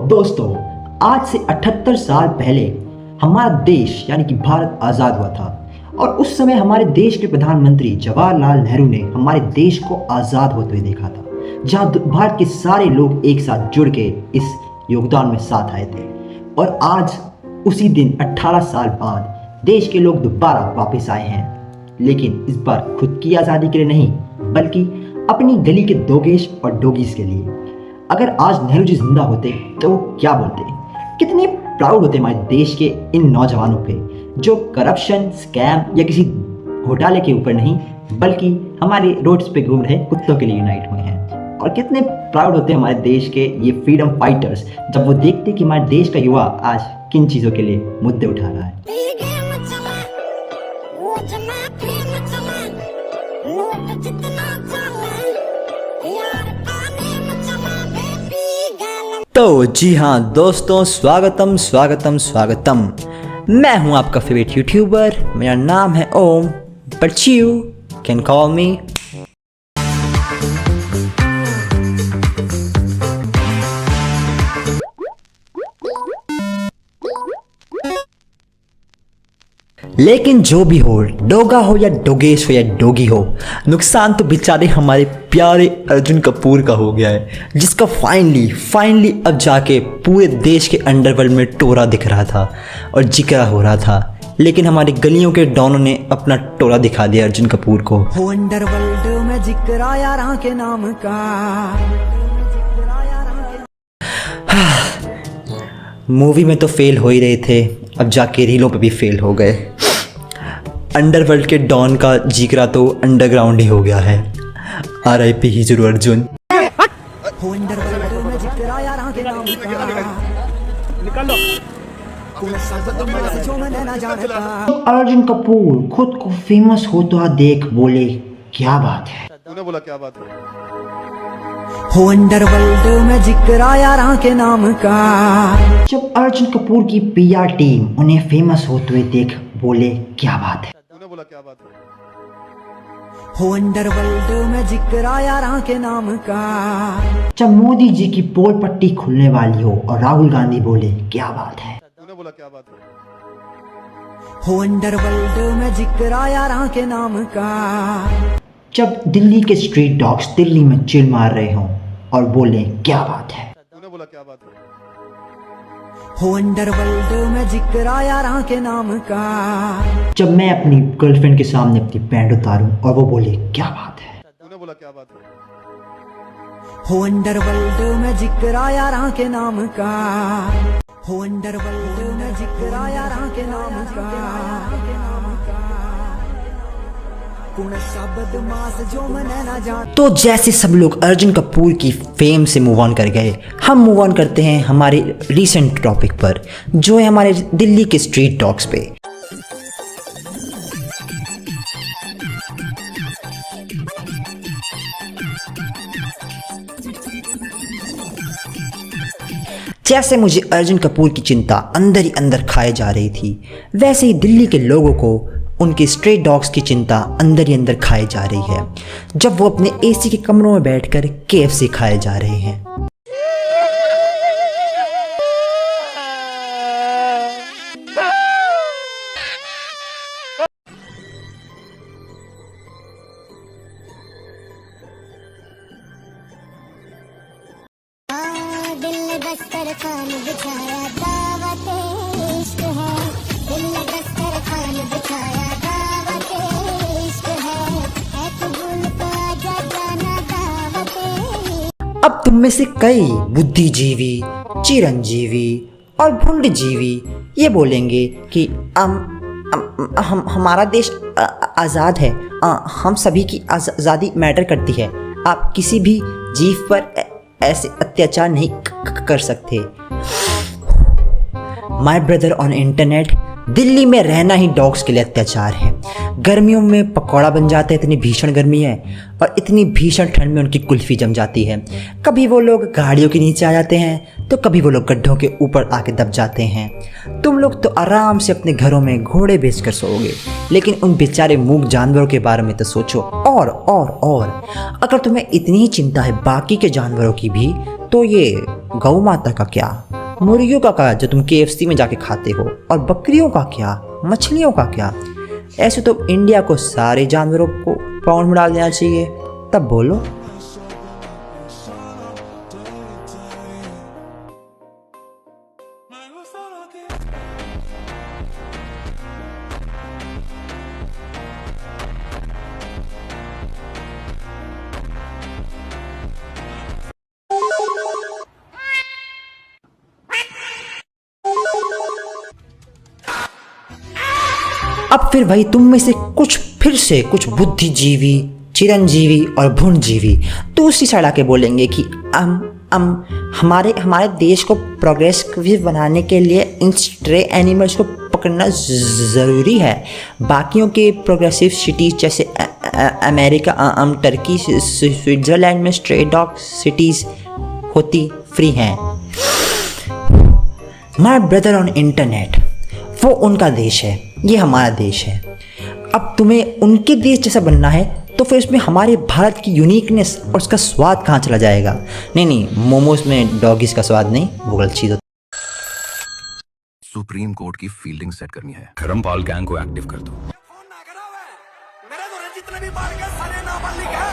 दोस्तों, आज से 78 साल पहले हमारा देश यानी कि भारत आज़ाद हुआ था और उस समय हमारे देश के प्रधानमंत्री जवाहरलाल नेहरू ने हमारे देश को आज़ाद होते हुए देखा था, जहां भारत के सारे लोग एक साथ जुड़ के इस योगदान में साथ आए थे। और आज उसी दिन 18 साल बाद देश के लोग दोबारा वापस आए हैं, लेकिन इस बार खुद की आज़ादी के लिए नहीं, बल्कि अपनी गली के दोगेश और डोगीज के लिए। अगर आज नेहरू जी जिंदा होते तो वो क्या बोलते, कितने प्राउड होते हमारे देश के इन नौजवानों पे जो करप्शन, स्कैम या किसी घोटाले के ऊपर नहीं, बल्कि हमारे रोड्स पे घूम रहे कुत्तों के लिए यूनाइट हुए हैं। और कितने प्राउड होते हमारे देश के ये फ्रीडम फाइटर्स जब वो देखते कि हमारे देश का युवा आज किन चीज़ों के लिए मुद्दे उठा रहा है। तो जी हाँ दोस्तों, स्वागतम स्वागतम स्वागतम। मैं हूँ आपका फेवरेट यूट्यूबर, मेरा नाम है Om, but you can call me. लेकिन जो भी हो, डोगा हो या डोगेश हो या डोगी हो, नुकसान तो बेचारे हमारे प्यारे अर्जुन कपूर का हो गया है, जिसका फाइनली अब जाके पूरे देश के अंडरवर्ल्ड में टोरा दिख रहा था और जिक्र हो रहा था। लेकिन हमारी गलियों के डॉनों ने अपना टोरा दिखा दिया अर्जुन कपूर को। हो अंडरवर्ल्ड में जिक्र यारां के नाम का। मूवी में तो फेल हो ही रहे थे, अब जाके रीलों पे भी फेल हो गए। अंडरवर्ल्ड के डॉन का जिक्र तो अंडरग्राउंड ही हो गया है। RIP hero Arjun. हो अंडरवर्ल्ड में जिक्र यारां के नाम का। निकाल लो। जो मैंने ना जानता। अर्जुन कपूर खुद को फेमस होता देख बोले, क्या बात है। तूने बोला क्या बात है। हो अंडरवर्ल्ड में जिक्र यारां के नाम का। जब अर्जुन कपूर की PR टीम उन्हें फेमस होते हुए देख बोले, क्या बात है। तूने बोला क्या बात है। हो अंडरवर्ल्ड में जिक्र यारां के नाम का। जब मोदी जी की पोल पट्टी खुलने वाली हो और राहुल गांधी बोले, क्या बात है। तूने बोला क्या बात है। हो अंडरवर्ल्ड में जिक्र यारां के नाम का। जब दिल्ली के स्ट्रीट डॉग्स दिल्ली में चिल मार रहे हों और बोले, क्या बात है। तूने बोला क्या बात है। हो अंडरवर्ल्ड में जिक्र यारां के नाम का। जब मैं अपनी गर्लफ्रेंड के सामने अपनी पैंट उतारूं और वो बोले, क्या बात है। तूने बोला क्या बात है। हो अंडरवर्ल्ड में जिक्र यारां के नाम का। हो अंडरवर्ल्ड में जिक्र यारां के नाम का। तो जैसे सब लोग अर्जुन कपूर की फेम से मूव ऑन कर गए, हम मूव ऑन करते हैं हमारे रीसेंट टॉपिक पर, जो है हमारे दिल्ली के स्ट्रीट डॉग्स पे। जैसे मुझे अर्जुन कपूर की चिंता अंदर ही अंदर खाए जा रही थी, वैसे ही दिल्ली के लोगों को उनके स्ट्रे डॉग्स की चिंता अंदर ही अंदर खाई जा रही है, जब वो अपने AC के कमरों में बैठकर KFC खाए जा रहे हैं। अब तुम में से कई बुद्धिजीवी, चिरंजीवी और भुंडजीवी ये बोलेंगे कि हमारा देश आज़ाद है, हम सभी की आज़ादी मैटर करती है, आप किसी भी जीव पर ऐसे अत्याचार नहीं कर सकते। My brother on internet, Delhi में रहना ही डॉग्स के लिए अत्याचार है। गर्मियों में पकौड़ा बन जाते हैं, इतनी भीषण गर्मी है, और इतनी भीषण ठंड में उनकी कुल्फ़ी जम जाती है। कभी वो लोग गाड़ियों के नीचे आ जाते हैं तो कभी वो लोग गड्ढों के ऊपर आके दब जाते हैं। तुम लोग तो आराम से अपने घरों में घोड़े बेचकर सोओगे, लेकिन उन बेचारे मूक जानवरों के बारे में तो सोचो। और अगर तुम्हें इतनी ही चिंता है बाकी के जानवरों की भी, तो ये गौ माता का क्या? मुर्गियों का क्या जो तुम KFC में जाके खाते हो, और बकरियों का क्या, मछलियों का क्या? ऐसे तो इंडिया को सारे जानवरों को पाउंड में डाल देना चाहिए। तब बोलो। अब फिर वही तुम में से कुछ बुद्धिजीवी, चिरंजीवी और भुनजीवी दूसरी साइड आके बोलेंगे कि हमारे देश को प्रोग्रेसिव बनाने के लिए इन स्ट्रे एनिमल्स को पकड़ना ज़रूरी है। बाकियों के प्रोग्रेसिव सिटीज़ जैसे अमेरिका, टर्की, स्विट्ज़रलैंड में स्ट्रे डॉग सिटीज़ होती फ्री हैं। माय ब्रदर ऑन इंटरनेट, वो उनका देश है, ये हमारा देश है। अब तुम्हें उनके देश जैसा बनना है तो फिर इसमें हमारे भारत की यूनिकनेस और उसका स्वाद कहाँ चला जाएगा? नहीं, मोमोज में डॉगीज का स्वाद नहीं, वो गलत चीज़। सुप्रीम कोर्ट की फील्डिंग सेट करनी है। धर्मपाल गैंग को एक्टिव कर दो। जितने भी बाल के सारे नाबालिग है,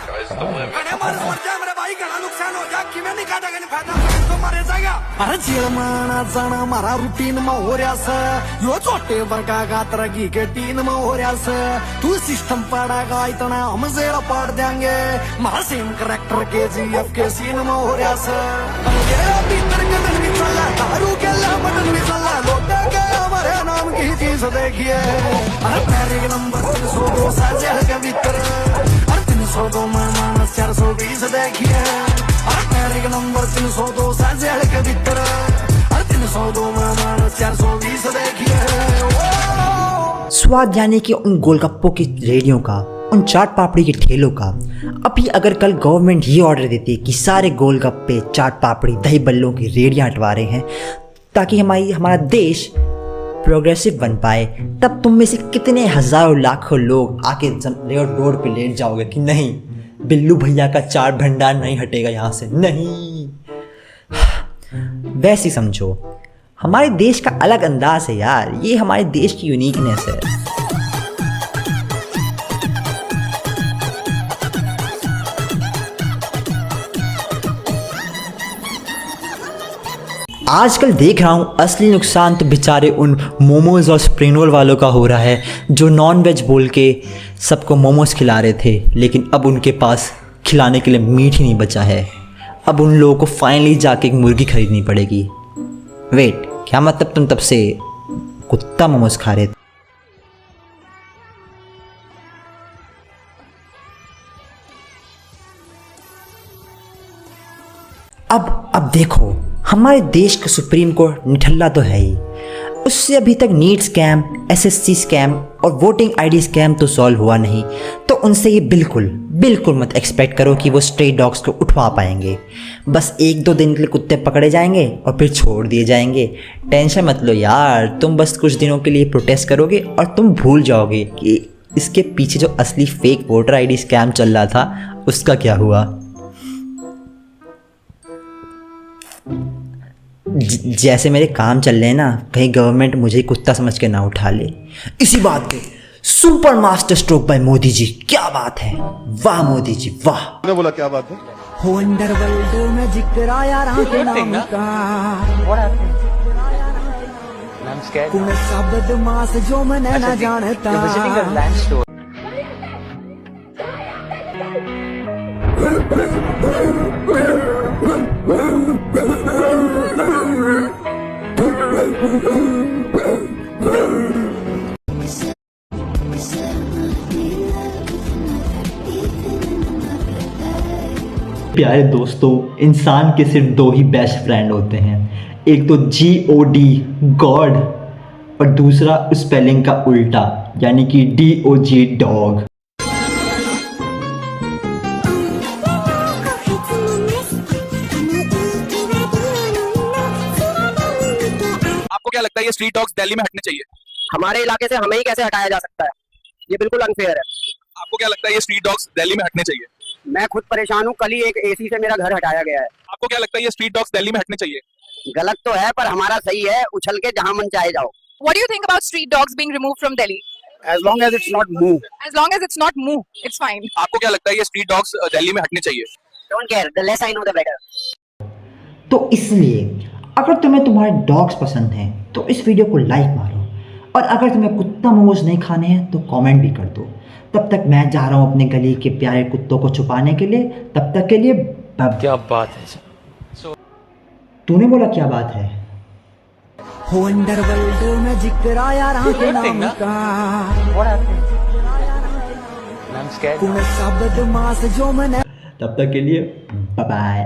गणे मार मर जाए मेरे भाई, गला नुकसान हो जाए, कि मैं नहीं काटेगा नहीं फायदा, तो मारे जाएगा। अरे जेल माना जाना मारा रूटीन में हो रहा से, यो छोटे वर्गा गात्र की के टीन में हो रहा से, तू सिस्टम पड़ेगा इतना हम जेल पड़ देंगे, मारा सेम करेक्टर KGF के सीन में हो रहा से। ये भीतर के दिन भी चला, दारू के बटन भी चला, लोटे के हमारे नाम की चीज देखिए। अरे पैरे के नंबर 302 साजे के भीतर, अरे 302 में मानस 420 देखिए। अरे पैरे के नंबर 302 साजे के भीतर, अरे 302 में मानस 420 देखिए। स्वाद यानी कि उन गोलगप्पों की रेडियों का, उन चाट पापड़ी के ठेलों का। अभी अगर कल गवर्नमेंट ये ऑर्डर देती कि सारे गोलगप्पे, चाट पापड़ी, दही बल्लों की रेडियां हटवा रहे हैं ताकि हमारा देश प्रोग्रेसिव बन पाए, तब तुम में से कितने हजारों लाखों लोग आके रोड पे लेट जाओगे कि नहीं, बिल्लू भैया का चाट भंडार नहीं हटेगा यहाँ से, नहीं। वैसे समझो, हमारे देश का अलग अंदाज है यार, ये हमारे देश की यूनिकनेस है। आजकल देख रहा हूँ असली नुकसान तो बेचारे उन मोमोज और स्प्रिंग रोल वालों का हो रहा है जो नॉन वेज बोल के सबको मोमोज खिला रहे थे, लेकिन अब उनके पास खिलाने के लिए मीट ही नहीं बचा है। अब उन लोगों को फाइनली जाके एक मुर्गी खरीदनी पड़ेगी। वेट, क्या मतलब तुम तब से कुत्ता मोमोज खा रहे थे? अब देखो, हमारे देश का सुप्रीम कोर्ट निठल्ला तो है ही, उससे अभी तक नीट स्कैम, SSC स्कैम और वोटिंग ID स्कैम तो सॉल्व हुआ नहीं, तो उनसे ये बिल्कुल मत एक्सपेक्ट करो कि वो स्ट्रे डॉग्स को उठवा पाएंगे। बस 1-2 दिन के लिए कुत्ते पकड़े जाएंगे और फिर छोड़ दिए जाएंगे। टेंशन मत लो यार, तुम बस कुछ दिनों के लिए प्रोटेस्ट करोगे और तुम भूल जाओगे कि इसके पीछे जो असली फेक वोटर ID स्कैम चल रहा था उसका क्या हुआ। जैसे मेरे काम चल रहे हैं ना, कहीं गवर्नमेंट मुझे कुत्ता समझ के ना उठा ले। इसी बात पे super master stroke by Modi ji, क्या बात है, वाह मोदी जी वाह। ने बोला क्या बात है? हो अंडरवर्ल्ड में जिक्र आया राम के नाम का, तुम सब बदमाश जो मन न जानता। प्यारे दोस्तों, इंसान के सिर्फ 2 ही बेस्ट फ्रेंड होते हैं, एक तो GOD गॉड और दूसरा स्पेलिंग का उल्टा यानी कि DOG डॉग। आपको क्या लगता है ये स्ट्रीट डॉग्स दिल्ली में हटने चाहिए? हमारे इलाके से हमें ही कैसे हटाया जा सकता है? ये बिल्कुल अनफेयर है। आपको क्या लगता है ये स्ट्रीट डॉग्स दिल्ली में हटने चाहिए? मैं खुद परेशान हूँ, कल ही एक AC से मेरा घर हटाया गया है। आपको क्या लगता है ये स्ट्रीट डॉग्स दिल्ली में हटने चाहिए? गलत तो है पर हमारा सही है, उछल के जहां मन चाहे जाओ। What do you think about street dogs being removed from Delhi? As long as it's not moo. As long as it's not moo, it's fine. आपको क्या लगता है ये स्ट्रीट डॉग्स दिल्ली में हटने चाहिए? Don't care, the less I know the better. तो इसलिए अगर तुम्हें तुम्हारे डॉग्स पसंद हैं तो इस वीडियो को लाइक मारो, और अगर तुम्हें कुत्ता मोमोज नहीं खाने हैं तो कमेंट भी कर दो। तब तक मैं जा रहा हूँ अपने गली के प्यारे कुत्तों को छुपाने के लिए। तब तक के लिए क्या बात है? तूने बोला क्या बात है? हो अंडरवर्ल्ड में जिक्र आया राह के नाम का कुण शब्द मास जो मने। तब तक के लिए बाय बाय।